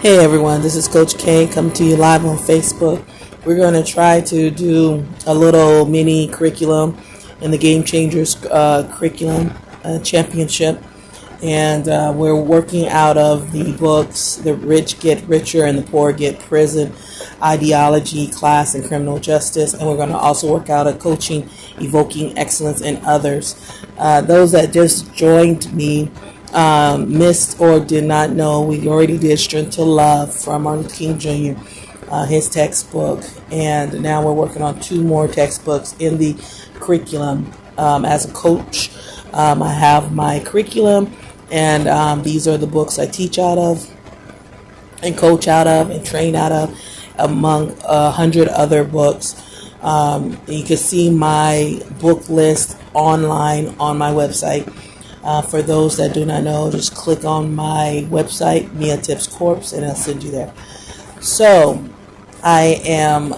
Hey everyone, this is Coach K coming to you live on Facebook. We're going to try to do a little mini curriculum in the Game Changers curriculum championship. And we're working out of the books, The Rich Get Richer and the Poor Get Prison, Ideology, Class, and Criminal Justice. And we're going to also work out a coaching, Evoking Excellence, and others. Those that just joined me missed or did not know, we already did Strength to Love from Martin Luther King Jr., his textbook. And now we're working on two more textbooks in the curriculum. As a coach, I have my curriculum, and these are the books I teach out of and coach out of and train out of, among 100 other books. You can see my book list online on my website. For those that do not know, just click on my website, Mia Tips Corp, and I'll send you there. So I am,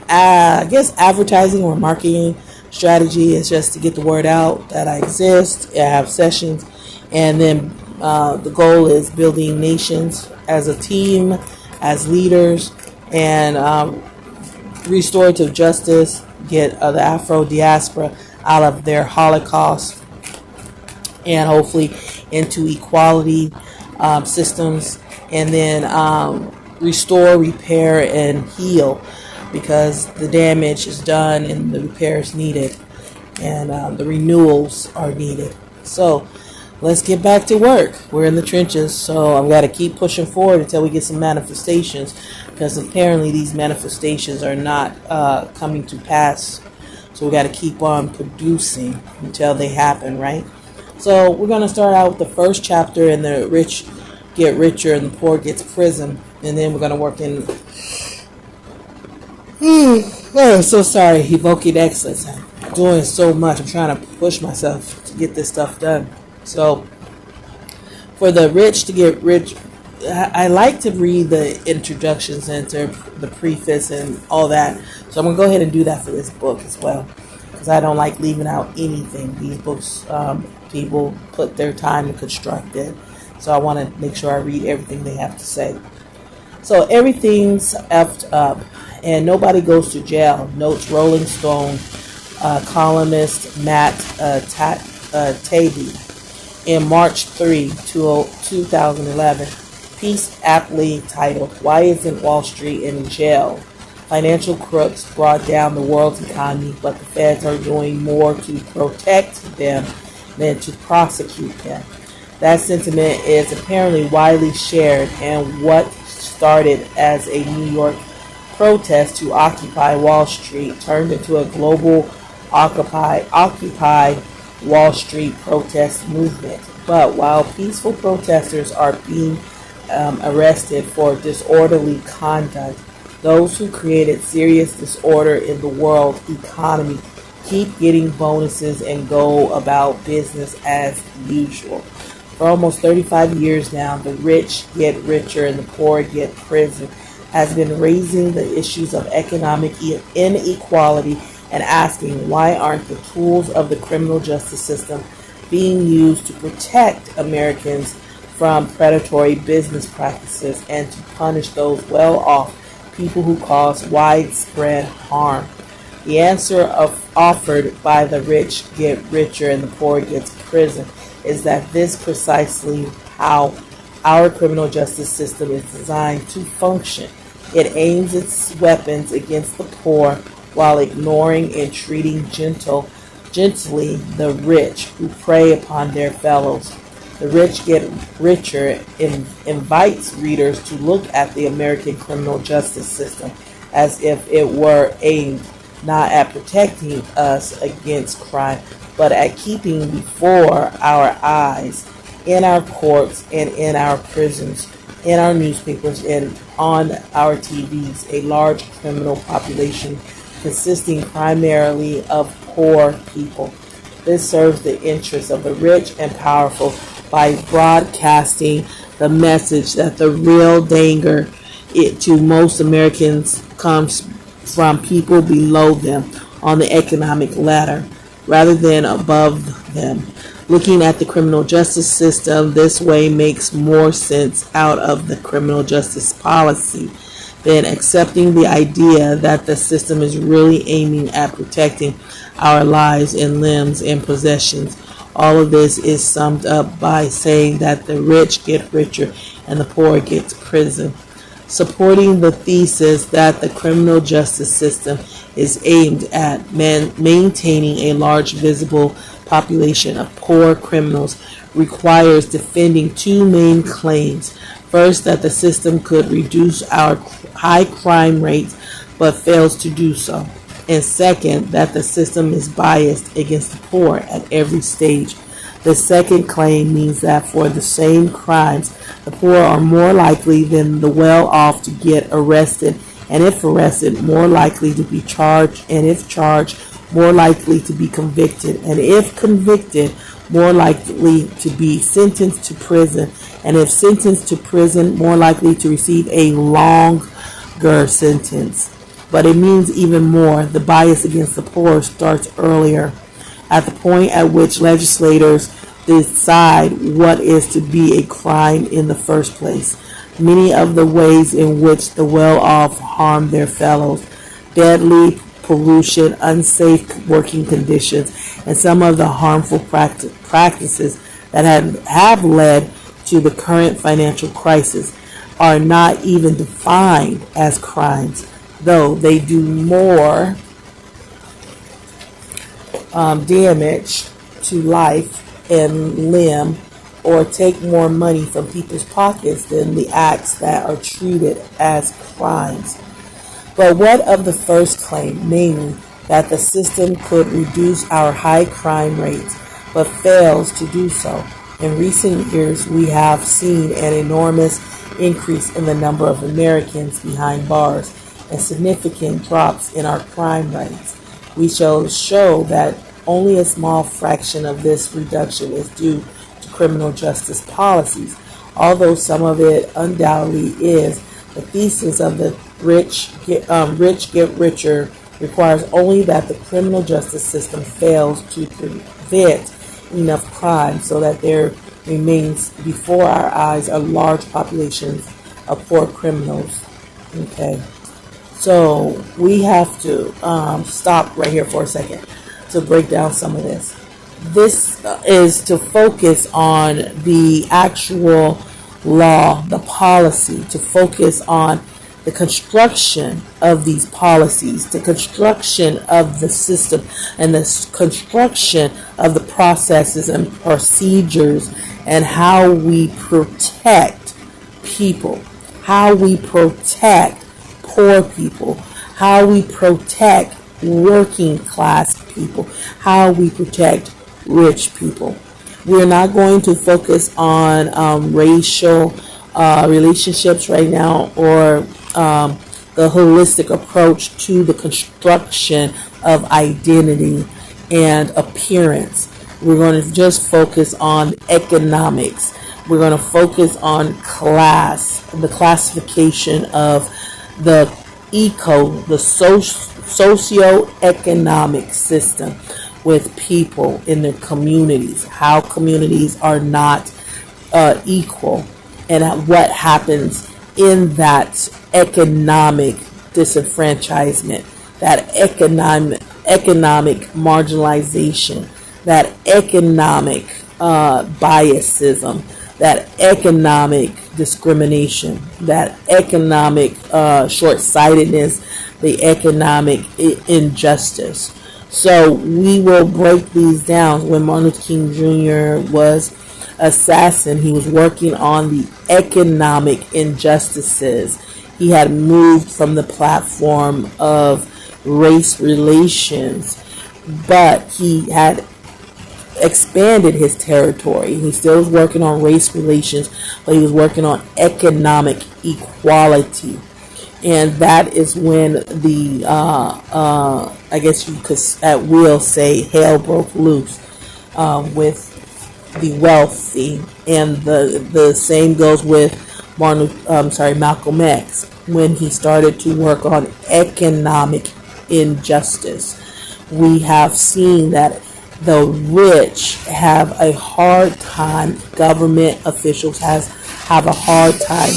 I guess, advertising or marketing strategy is just to get the word out that I exist. I have sessions, and then the goal is building nations as a team, as leaders, and restorative justice, get the Afro diaspora out of their Holocaust, and hopefully into equality systems, and then restore, repair, and heal, because the damage is done and the repairs needed, and the renewals are needed. So let's get back to work. We're in the trenches, so I've got to keep pushing forward until we get some manifestations, because apparently these manifestations are not coming to pass. So we got to keep on producing until they happen, right? So we're going to start out with the first chapter in the Rich Get Richer and the Poor Gets Prison. And then we're going to work in, I'm so sorry, Evoking Excellence. I'm doing so much. I'm trying to push myself to get this stuff done. So for the Rich to Get Rich, I like to read the introductions and the preface and all that. So I'm going to go ahead and do that for this book as well, because I don't like leaving out anything. These books, people put their time to construct it. So I want to make sure I read everything they have to say. So everything's effed up and nobody goes to jail, notes Rolling Stone columnist Matt Taibbi in March 3, 2011. Piece aptly titled, "Why Isn't Wall Street in Jail? Financial crooks brought down the world's economy, but the feds are doing more to protect them than to prosecute them." That sentiment is apparently widely shared, and what started as a New York protest to occupy Wall Street turned into a global Occupy Wall Street protest movement. But while peaceful protesters are being arrested for disorderly conduct, those who created serious disorder in the world economy keep getting bonuses and go about business as usual. For almost 35 years now, the rich get richer and the poor get prison has been raising the issues of economic inequality and asking, why aren't the tools of the criminal justice system being used to protect Americans from predatory business practices and to punish those well-off people who cause widespread harm? The answer offered by the rich get richer and the poor gets prison is that this precisely how our criminal justice system is designed to function. It aims its weapons against the poor while ignoring and treating gently the rich who prey upon their fellows. The Rich Get Richer invites readers to look at the American criminal justice system as if it were aimed not at protecting us against crime, but at keeping before our eyes, in our courts and in our prisons, in our newspapers and on our TVs, a large criminal population consisting primarily of poor people. This serves the interests of the rich and powerful by broadcasting the message that the real danger to most Americans comes from people below them on the economic ladder rather than above them. Looking at the criminal justice system this way makes more sense out of the criminal justice policy than accepting the idea that the system is really aiming at protecting our lives and limbs and possessions. All of this is summed up by saying that the rich get richer and the poor get prison. Supporting the thesis that the criminal justice system is aimed at maintaining a large visible population of poor criminals requires defending two main claims. First, that the system could reduce our high crime rates but fails to do so. And second, that the system is biased against the poor at every stage. The second claim means that for the same crimes, the poor are more likely than the well-off to get arrested, and if arrested, more likely to be charged, and if charged, more likely to be convicted, and if convicted, more likely to be sentenced to prison, and if sentenced to prison, more likely to receive a longer sentence. But it means even more. The bias against the poor starts earlier, at the point at which legislators decide what is to be a crime in the first place. Many of the ways in which the well-off harm their fellows, deadly pollution, unsafe working conditions, and some of the harmful practices that have led to the current financial crisis are not even defined as crimes, though they do more damage to life and limb or take more money from people's pockets than the acts that are treated as crimes. But what of the first claim, namely that the system could reduce our high crime rates but fails to do so? In recent years, we have seen an enormous increase in the number of Americans behind bars and significant drops in our crime rates. We shall show that only a small fraction of this reduction is due to criminal justice policies, although some of it undoubtedly is. The thesis of the rich get richer requires only that the criminal justice system fails to prevent enough crime so that there remains before our eyes a large population of poor criminals. Okay, so we have to stop right here for a second to break down some of this. This is to focus on the actual law, the policy, to focus on the construction of these policies, the construction of the system, and the construction of the processes and procedures, and how we protect people, how we protect poor people, how we protect working class people, how we protect rich people. We're not going to focus on racial relationships right now, or the holistic approach to the construction of identity and appearance. We're going to just focus on economics. We're going to focus on class, the classification of the socio-economic system with people in their communities, how communities are not equal, and what happens in that economic disenfranchisement, that economic marginalization, that economic biasism, that economic discrimination, that economic short-sightedness, the economic injustice. So we will break these down. When Martin Luther King Jr. was assassinated, he was working on the economic injustices. He had moved from the platform of race relations, but he had expanded his territory. He still was working on race relations, but he was working on economic equality. And that is when the, I guess you could at will say, hell broke loose with the wealthy. And the same goes with Malcolm X, when he started to work on economic injustice. We have seen that the rich have a hard time. Government officials have a hard time.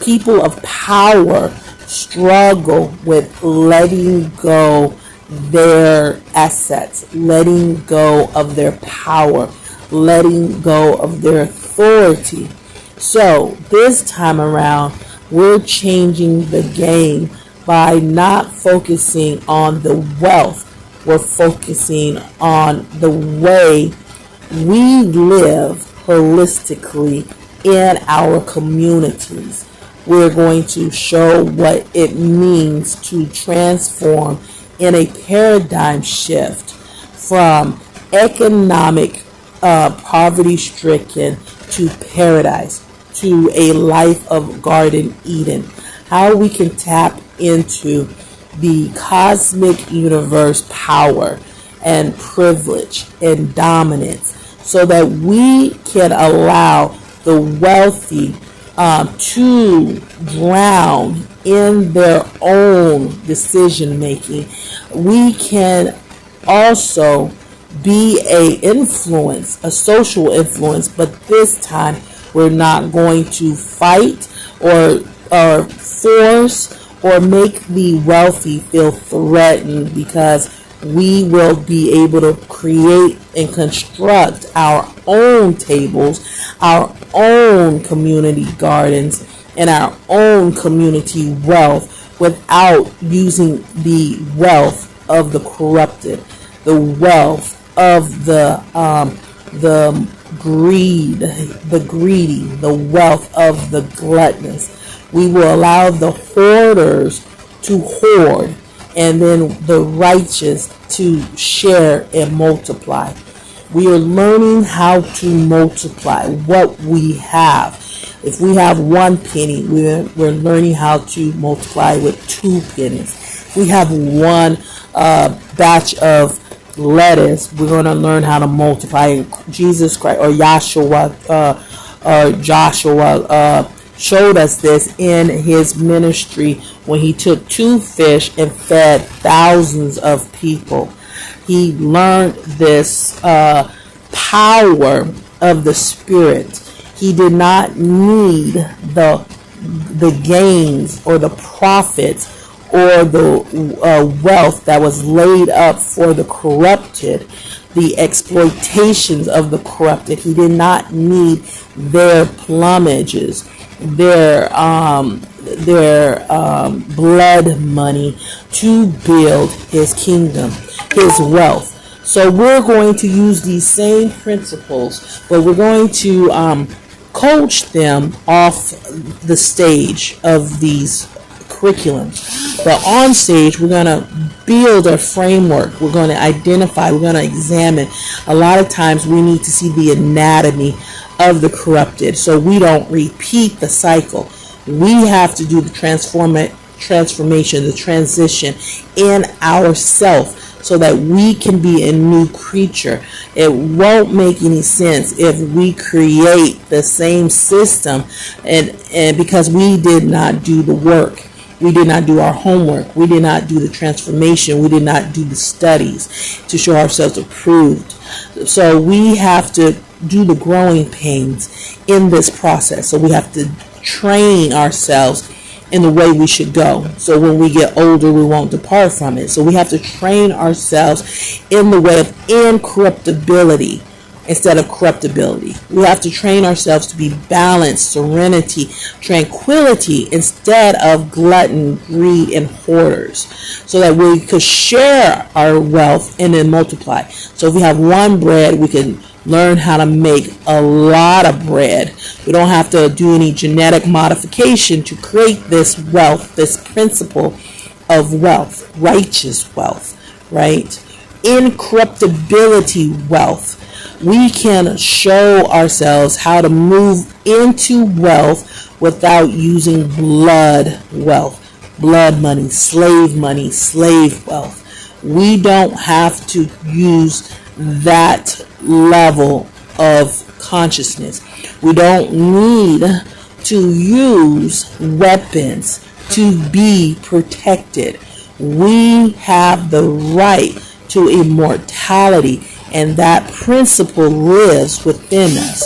People of power struggle with letting go their assets, letting go of their power, letting go of their authority. So this time around, we're changing the game by not focusing on the wealth. We're focusing on the way we live holistically in our communities. We're going to show what it means to transform in a paradigm shift from economic poverty-stricken to paradise, to a life of Garden Eden. How we can tap into the cosmic universe power and privilege and dominance so that we can allow the wealthy to drown in their own decision making. We can also be a social influence, but this time we're not going to fight or force or make the wealthy feel threatened, because we will be able to create and construct our own tables, our own community gardens, and our own community wealth without using the wealth of the corrupted, the wealth of the greedy, the wealth of the gluttonous. We will allow the hoarders to hoard, and then the righteous to share and multiply. We are learning how to multiply what we have. If we have 1 penny, we're learning how to multiply with 2 pennies. If we have one batch of lettuce, we're going to learn how to multiply. Jesus Christ or Joshua showed us this in his ministry when he took 2 fish and fed thousands of people. He learned this power of the Spirit. He did not need the gains or the profits or the wealth that was laid up for the corrupted, the exploitations of the corrupted. He did not need their plumages, their blood money to build his kingdom, his wealth. So we're going to use these same principles, but we're going to coach them off the stage of these curriculums. But on stage, we're going to build a framework. We're going to identify, we're going to examine. A lot of times we need to see the anatomy of the corrupted so we don't repeat the cycle. We have to do the transformation, the transition in ourselves so that we can be a new creature. It won't make any sense if we create the same system and because we did not do the work. We did not do our homework. We did not do the transformation. We did not do the studies to show ourselves approved. So we have to do the growing pains in this process. So we have to train ourselves in the way we should go. So when we get older, we won't depart from it. So we have to train ourselves in the way of incorruptibility instead of corruptibility. We have to train ourselves to be balanced, serenity, tranquility instead of glutton, greed, and hoarders, so that we could share our wealth and then multiply. So if we have 1 bread, we can learn how to make a lot of bread. We don't have to do any genetic modification to create this wealth, this principle of wealth, righteous wealth, right? Incorruptibility wealth. We can show ourselves how to move into wealth without using blood wealth, blood money, slave wealth. We don't have to use that level of consciousness. We don't need to use weapons to be protected. We have the right to immortality and that principle lives within us.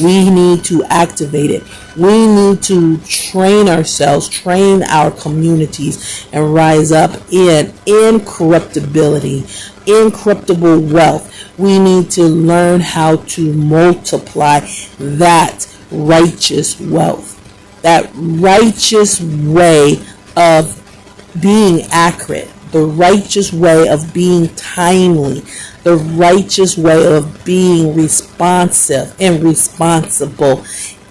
We need to activate it. We need to train ourselves, train our communities, and rise up in incorruptibility, incorruptible wealth. We need to learn how to multiply that righteous wealth, that righteous way of being accurate, the righteous way of being timely, the righteous way of being responsive and responsible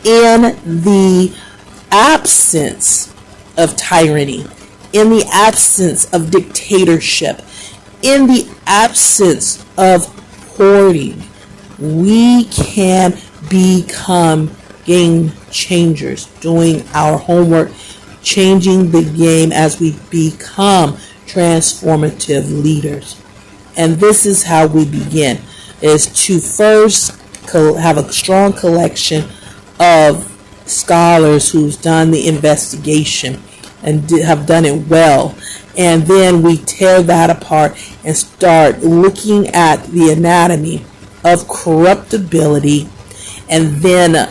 in the absence of tyranny, in the absence of dictatorship, in the absence of hoarding. We can become game changers, doing our homework, changing the game as we become transformative leaders. And this is how we begin, is to first have a strong collection of scholars who's done the investigation and have done it well. And then we tear that apart and start looking at the anatomy of corruptibility, and then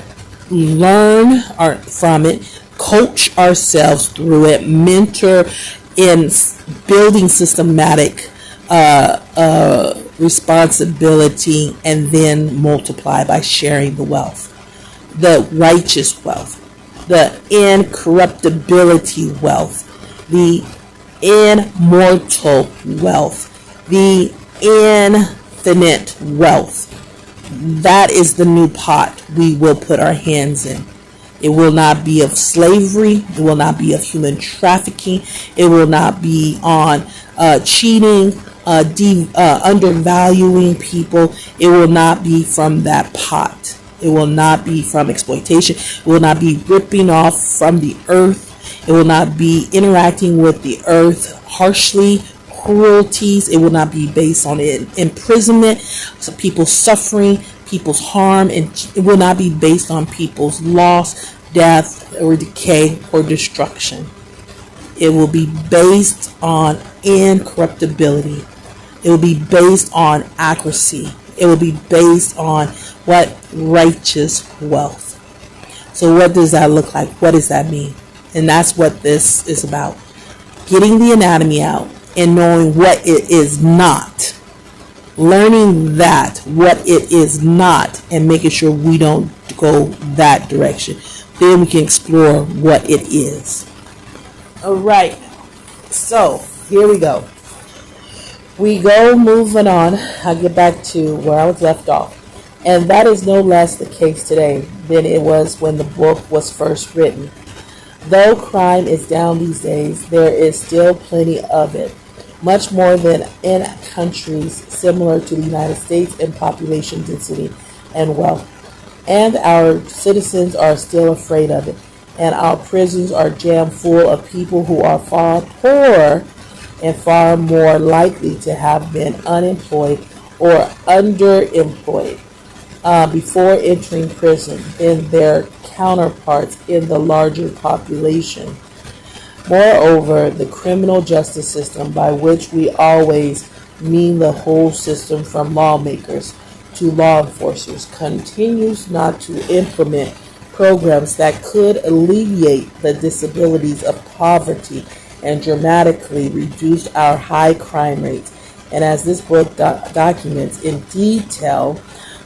learn from it, coach ourselves through it, mentor in building systematic responsibility, and then multiply by sharing the wealth, the righteous wealth, the incorruptibility wealth, the immortal wealth, the infinite wealth. That is the new pot we will put our hands in. It will not be of slavery. It will not be of human trafficking. It will not be on cheating, undervaluing people. It will not be from that pot. It will not be from exploitation. It will not be ripping off from the earth. It will not be interacting with the earth harshly, cruelties. It will not be based on imprisonment, so people's suffering, people's harm, and it will not be based on people's loss, death, or decay, or destruction. It will be based on incorruptibility. It will be based on accuracy. It will be based on what? Righteous wealth. So what does that look like? What does that mean? And that's what this is about. Getting the anatomy out and knowing what it is not. Learning that, what it is not, and making sure we don't go that direction. Then we can explore what it is. All right. So here we go. We go moving on. I'll get back to where I was left off. And that is no less the case today than it was when the book was first written. Though crime is down these days, there is still plenty of it, much more than in countries similar to the United States in population density and wealth. And our citizens are still afraid of it, and our prisons are jammed full of people who are far poorer and far more likely to have been unemployed or underemployed before entering prison than their counterparts in the larger population. Moreover, the criminal justice system, by which we always mean the whole system from lawmakers to law enforcers, continues not to implement programs that could alleviate the disabilities of poverty and dramatically reduce our high crime rates. And as this book documents in detail,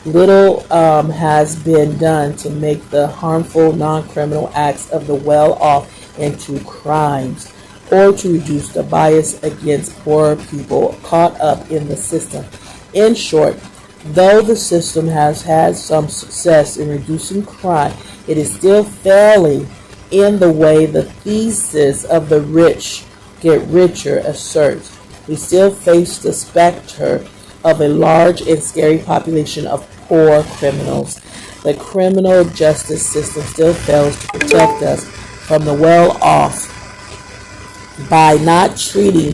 little has been done to make the harmful non-criminal acts of the well-off into crimes, or to reduce the bias against poor people caught up in the system. In short, though the system has had some success in reducing crime, it is still failing in the way the thesis of the rich get richer asserts. We still face the specter of a large and scary population of poor criminals. The criminal justice system still fails to protect us from the well-off by not treating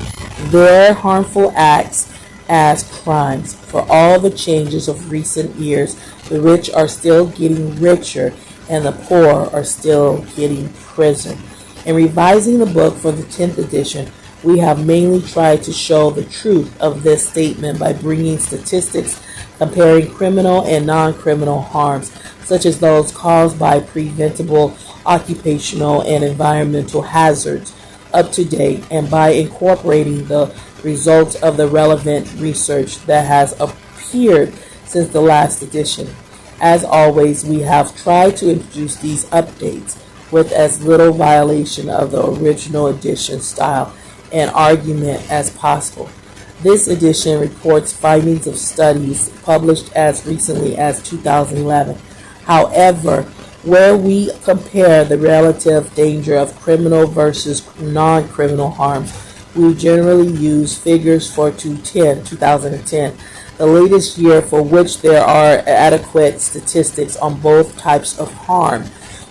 their harmful acts as crimes. For all the changes of recent years, the rich are still getting richer and the poor are still getting prison. In revising the book for the 10th edition, we have mainly tried to show the truth of this statement by bringing statistics comparing criminal and non-criminal harms, such as those caused by preventable occupational and environmental hazards, up to date, and by incorporating the results of the relevant research that has appeared since the last edition. As always, we have tried to introduce these updates with as little violation of the original edition style and argument as possible. This edition reports findings of studies published as recently as 2011. However, where we compare the relative danger of criminal versus non-criminal harms, we generally use figures for 2010, the latest year for which there are adequate statistics on both types of harm.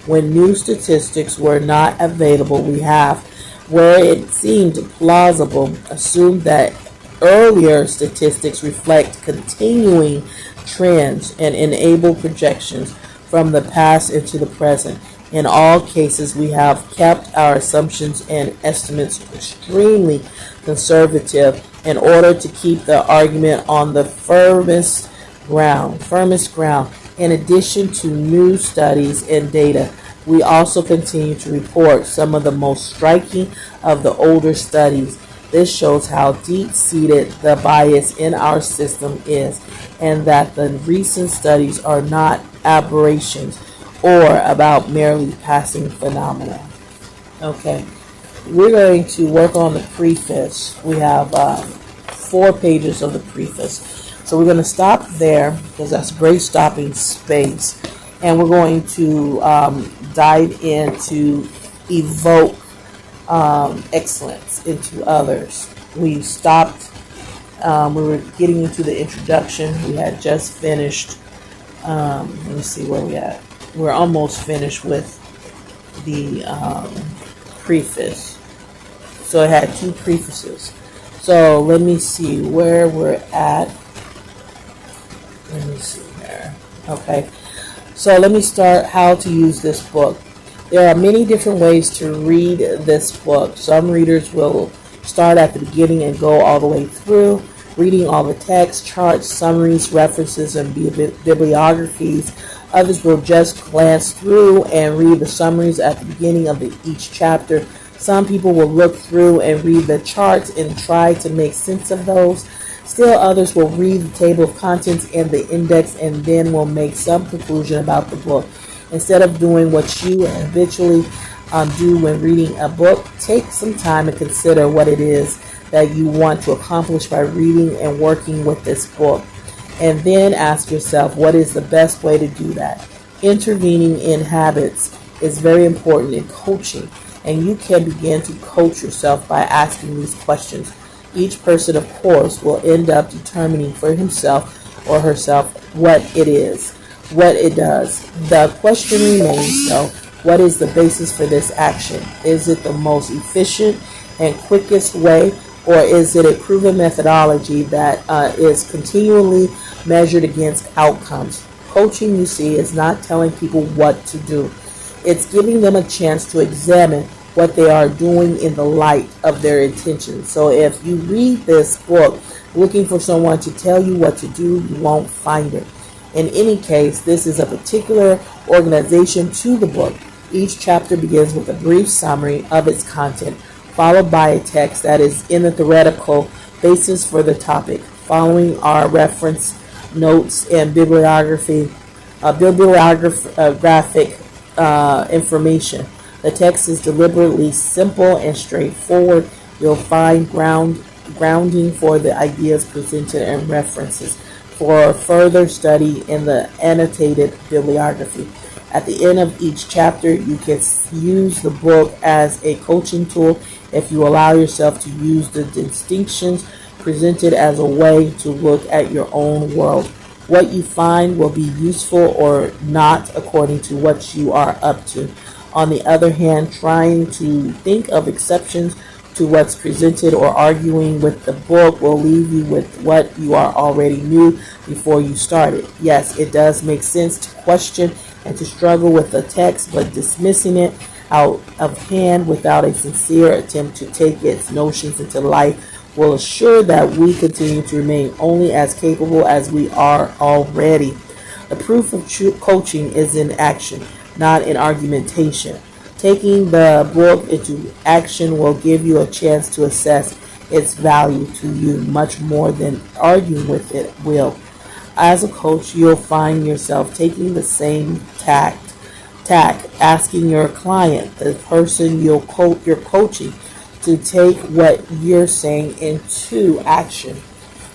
When new statistics were not available, we have, where it seemed plausible, assumed that earlier statistics reflect continuing trends and enable projections from the past into the present. In all cases, we have kept our assumptions and estimates extremely conservative in order to keep the argument on the firmest ground. In addition to new studies and data, we also continue to report some of the most striking of the older studies. This shows how deep-seated the bias in our system is, and that the recent studies are not aberrations or about merely passing phenomena. Okay, we're going to work on the preface. We have 4 pages of the preface. So we're going to stop there because that's a great stopping space. And we're going to dive into evoke excellence into others. We stopped, we were getting into the introduction. We had just finished, let me see where we at. We're almost finished with the preface. So it had 2 prefaces. So let me see where we're at. Let me see there. Okay. So let me start how to use this book. There are many different ways to read this book. Some readers will start at the beginning and go all the way through, reading all the text, charts, summaries, references, and bibliographies. Others will just glance through and read the summaries at the beginning of each chapter. Some people will look through and read the charts and try to make sense of those. Still others will read the table of contents and the index and then will make some conclusion about the book. Instead of doing what you habitually do when reading a book, take some time and consider what it is that you want to accomplish by reading and working with this book. And then ask yourself, what is the best way to do that? Intervening in habits is very important in coaching, and you can begin to coach yourself by asking these questions. Each person, of course, will end up determining for himself or herself what it is, what it does. The question remains, though, what is the basis for this action? Is it the most efficient and quickest way, or is it a proven methodology that is continually measured against outcomes? Coaching, you see, is not telling people what to do. It's giving them a chance to examine what they are doing in the light of their intentions. So if you read this book looking for someone to tell you what to do, you won't find it. In any case, this is a particular organization to the book. Each chapter begins with a brief summary of its content, followed by a text that is in the theoretical basis for the topic. Following are reference notes and bibliographic information. The text is deliberately simple and straightforward. You'll find grounding for the ideas presented and references for further study in the annotated bibliography. At the end of each chapter, you can use the book as a coaching tool if you allow yourself to use the distinctions presented as a way to look at your own world. What you find will be useful or not according to what you are up to. On the other hand, trying to think of exceptions to what's presented or arguing with the book will leave you with what you already knew before you started. Yes, it does make sense to question and to struggle with the text, but dismissing it out of hand without a sincere attempt to take its notions into life will assure that we continue to remain only as capable as we are already. The proof of true coaching is in action, not in argumentation. Taking the book into action will give you a chance to assess its value to you much more than arguing with it will. As a coach, you'll find yourself taking the same tack, asking your client, the person you're coaching, to take what you're saying into action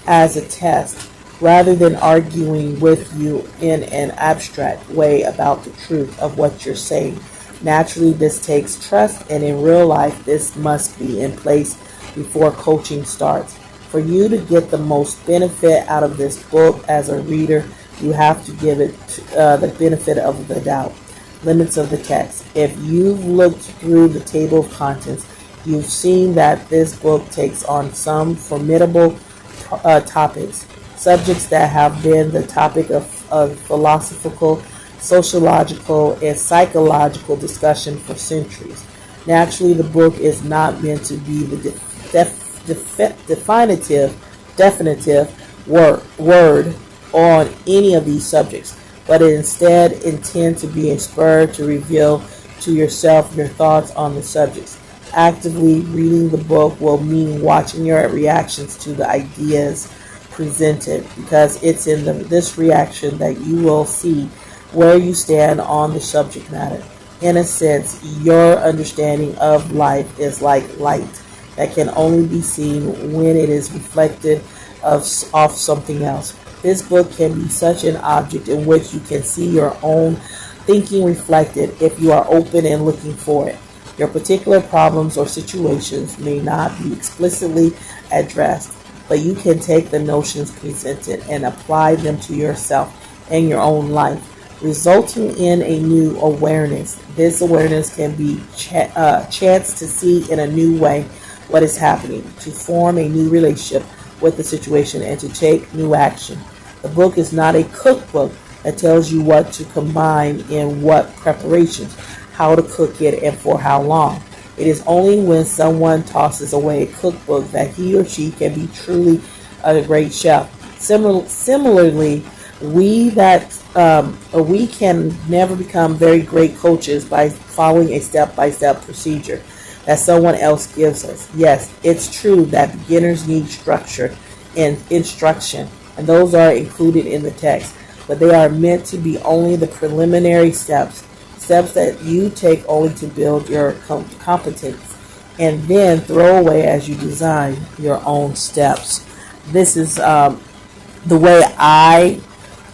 as a test, rather than arguing with you in an abstract way about the truth of what you're saying. Naturally, this takes trust, and in real life, this must be in place before coaching starts. For you to get the most benefit out of this book as a reader, you have to give it the benefit of the doubt. Limits of the text. If you've looked through the table of contents, you've seen that this book takes on some formidable topics, subjects that have been the topic of philosophical, sociological, and psychological discussion for centuries. Naturally, the book is not meant to be the definitive word on any of these subjects, but it instead intends to be a spur to reveal to yourself your thoughts on the subjects. Actively reading the book will mean watching your reactions to the ideas presented, because it's in this reaction that you will see where you stand on the subject matter. In a sense, your understanding of life is like light that can only be seen when it is reflected off something else. This book can be such an object in which you can see your own thinking reflected if you are open and looking for it. Your particular problems or situations may not be explicitly addressed, but you can take the notions presented and apply them to yourself and your own life, resulting in a new awareness. This awareness can be chance to see in a new way what is happening, to form a new relationship with the situation, and to take new action. The book is not a cookbook that tells you what to combine in what preparations, how to cook it, and for how long. It is only when someone tosses away a cookbook that he or she can be truly a great chef. Similarly, we can never become very great coaches by following a step-by-step procedure that someone else gives us. Yes, it's true that beginners need structure and instruction, and those are included in the text, but they are meant to be only the preliminary steps that you take only to build your competence, and then throw away as you design your own steps. This is the way I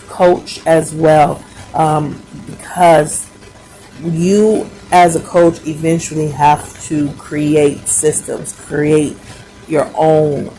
coach as well, because you as a coach eventually have to create systems, create your own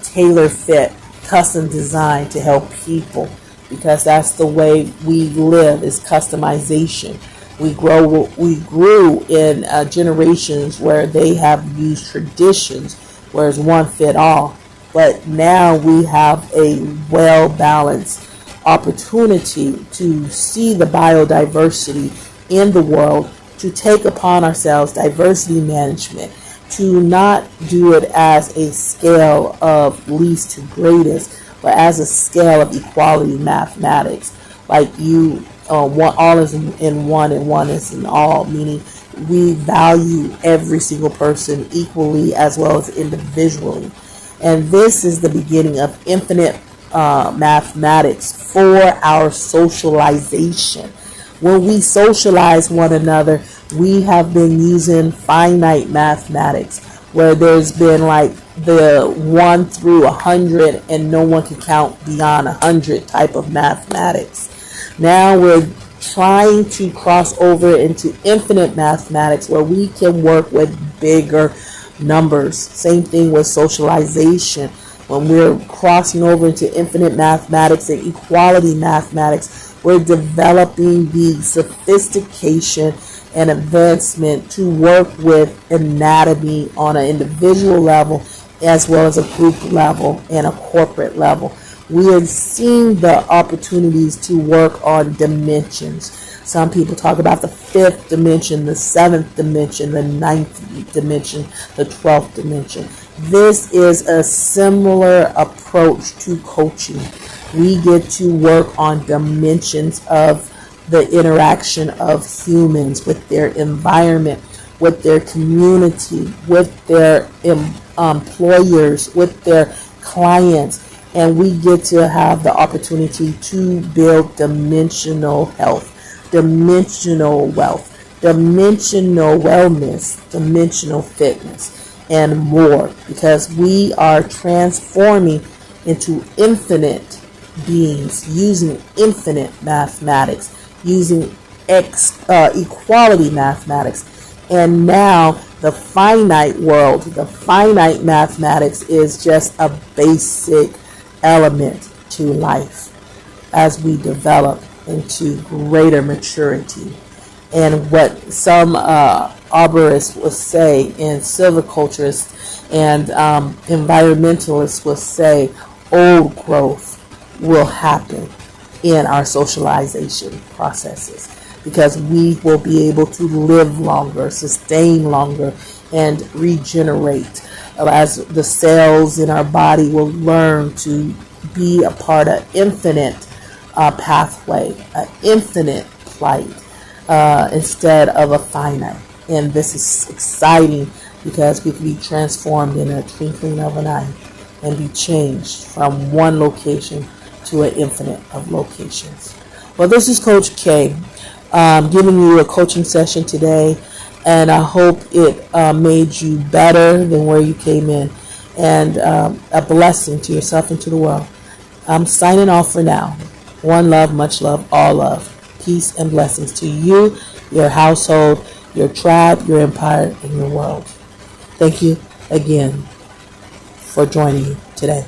tailor fit, custom design to help people, because that's the way we live, is customization. We grew in generations where they have used traditions, where it's one fit all. But now we have a well-balanced opportunity to see the biodiversity in the world, to take upon ourselves diversity management, to not do it as a scale of least to greatest, but as a scale of equality mathematics. Like all is in one and one is in all, meaning we value every single person equally as well as individually. And this is the beginning of infinite mathematics for our socialization. When we socialize one another, we have been using finite mathematics, where there's been like the 1 through 100 and no one can count beyond 100 type of mathematics. Now we're trying to cross over into infinite mathematics, where we can work with bigger numbers. Same thing with socialization. When we're crossing over into infinite mathematics and equality mathematics, we're developing the sophistication and advancement to work with anatomy on an individual level as well as a group level and a corporate level. We are seeing the opportunities to work on dimensions. Some people talk about the 5th dimension, the 7th dimension, the 9th dimension, the 12th dimension. This is a similar approach to coaching. We get to work on dimensions of the interaction of humans with their environment, with their community, with their employers, with their clients, and we get to have the opportunity to build dimensional health, dimensional wealth, dimensional wellness, dimensional fitness, and more, because we are transforming into infinite beings using infinite mathematics, using equality mathematics. And now the finite world, the finite mathematics is just a basic element to life as we develop into greater maturity. And what some arborists will say, and silviculturists and environmentalists will say, old growth will happen in our socialization processes, because we will be able to live longer, sustain longer, and regenerate as the cells in our body will learn to be a part of infinite pathway, an infinite plight, instead of a finite. And this is exciting because we can be transformed in a twinkling of an eye and be changed from one location to an infinite of locations. Well, this is Coach K, giving you a coaching session today, and I hope it made you better than where you came in, and a blessing to yourself and to the world. I'm signing off for now. One love, much love, all love. Peace and blessings to you, your household, your tribe, your empire, and your world. Thank you again for joining me today.